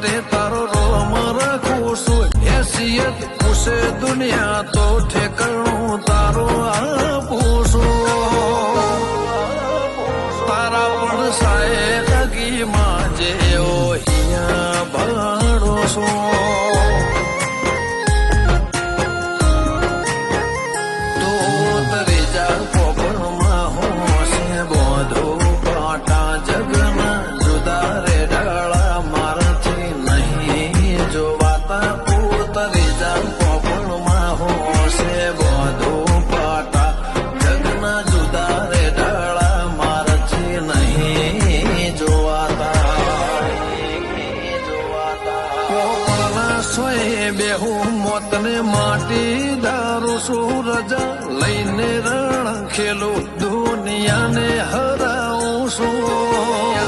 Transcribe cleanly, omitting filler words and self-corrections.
માટે તારો રોમ રાખું છું હેસિયત પૂછે દુનિયા તો ઠેકાણું તારો આપું છું તારા પણ સાય લગીમાં જેવો હિયા ભાડો છું બેહું મોતને માટી દારૂ છું રજા લઈને રણ ખેલું દુનિયાને હરાવું છું